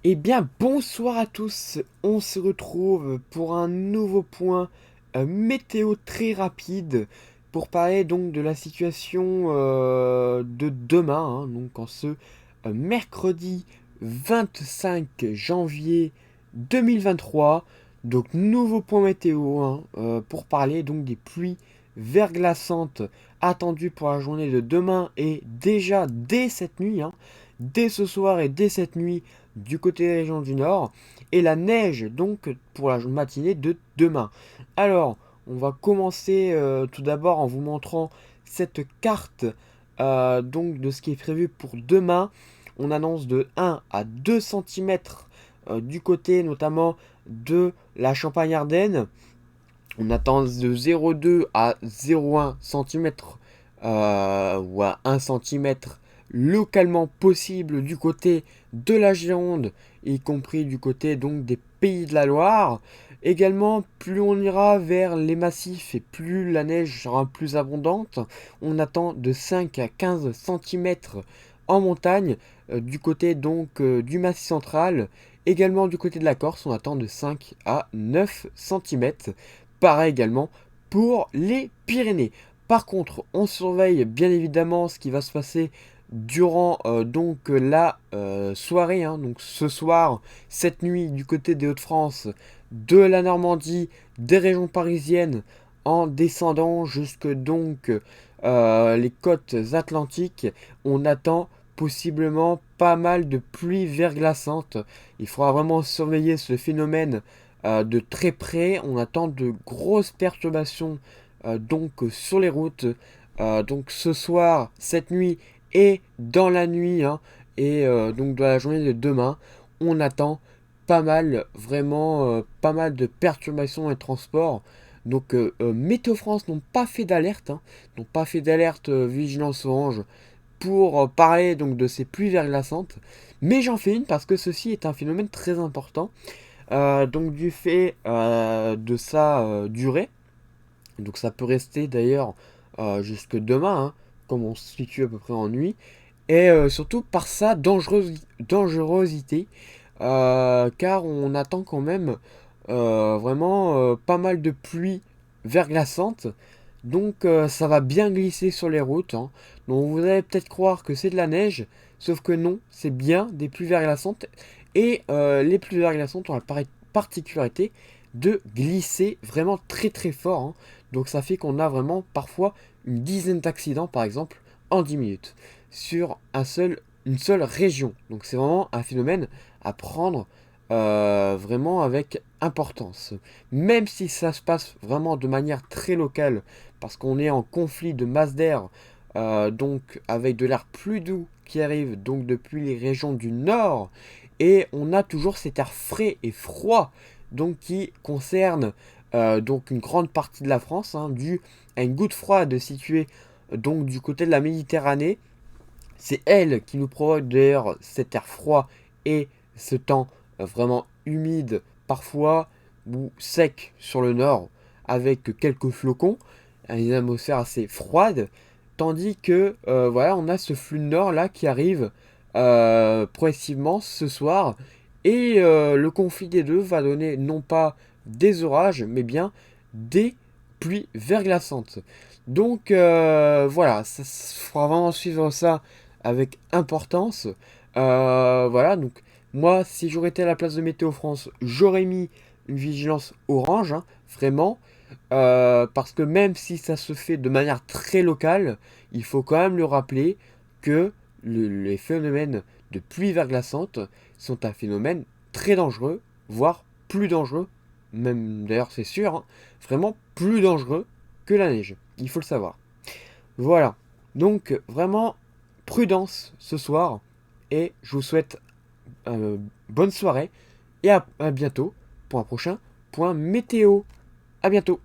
Eh bien, bonsoir à tous. On se retrouve pour un nouveau point météo très rapide pour parler donc de la situation de demain, hein, donc en ce mercredi 25 janvier 2023. Donc, nouveau point météo hein, pour parler donc des pluies verglaçantes attendues pour la journée de demain et déjà dès cette nuit, hein, dès ce soir et dès cette nuit du côté des régions du Nord, et la neige donc pour la matinée de demain. Alors, on va commencer tout d'abord en vous montrant cette carte donc de ce qui est prévu pour demain. On annonce de 1 à 2 cm du côté notamment de la Champagne-Ardenne. On attend de 0,2 à 0,1 cm ou à 1 cm localement possible du côté de la Gironde, y compris du côté donc des Pays de la Loire. Également, plus on ira vers les massifs et plus la neige sera plus abondante. On attend de 5 à 15 cm en montagne, du côté donc du Massif central. Également du côté de la Corse, on attend de 5 à 9 cm. Pareil également pour les Pyrénées. Par contre, on surveille bien évidemment ce qui va se passer durant donc la soirée, hein, donc ce soir, cette nuit du côté des Hauts-de-France, de la Normandie, des régions parisiennes, en descendant jusque donc les côtes atlantiques. On attend possiblement pas mal de pluie verglaçante. Il faudra vraiment surveiller ce phénomène de très près. On attend de grosses perturbations donc sur les routes. Donc ce soir, cette nuit et dans la nuit hein, et donc dans la journée de demain, on attend pas mal, vraiment pas mal de perturbations et transports. Donc Météo France n'ont pas fait d'alerte, hein, n'ont pas fait d'alerte vigilance orange pour parler donc de ces pluies verglaçantes. Mais j'en fais une parce que ceci est un phénomène très important donc du fait de sa durée, donc ça peut rester d'ailleurs jusque demain, hein, comme on se situe à peu près en nuit, et surtout par sa dangerosité, car on attend quand même vraiment pas mal de pluie verglaçante, donc ça va bien glisser sur les routes, hein. Donc vous allez peut-être croire que c'est de la neige, sauf que non, c'est bien des pluies verglaçantes. Et les pluies verglaçantes ont la particularité de glisser vraiment très très fort, hein. Donc ça fait qu'on a vraiment parfois une dizaine d'accidents par exemple en 10 minutes sur une seule région. Donc c'est vraiment un phénomène à prendre vraiment avec importance. Même si ça se passe vraiment de manière très locale, parce qu'on est en conflit de masse d'air, donc avec de l'air plus doux qui arrive donc depuis les régions du nord, et on a toujours cet air frais et froid donc qui concerne donc une grande partie de la France, hein, dû à une goutte froide située donc du côté de la Méditerranée. C'est elle qui nous provoque d'ailleurs cet air froid et ce temps vraiment humide parfois ou sec sur le nord avec quelques flocons, une atmosphère assez froide, tandis que voilà on a ce flux de nord là qui arrive progressivement ce soir et le conflit des deux va donner non pas des orages mais bien des pluies verglaçantes. Donc voilà, ça fera vraiment suivre ça avec importance. Voilà, donc moi, si j'aurais été à la place de Météo France, j'aurais mis une vigilance orange, hein, vraiment, parce que même si ça se fait de manière très locale, il faut quand même le rappeler que les phénomènes de pluie verglaçante sont un phénomène très dangereux, voire plus dangereux, même d'ailleurs c'est sûr, hein, vraiment plus dangereux que la neige. Il faut le savoir. Voilà. Donc vraiment prudence ce soir et je vous souhaite bonne soirée et à bientôt pour un prochain point météo. À bientôt.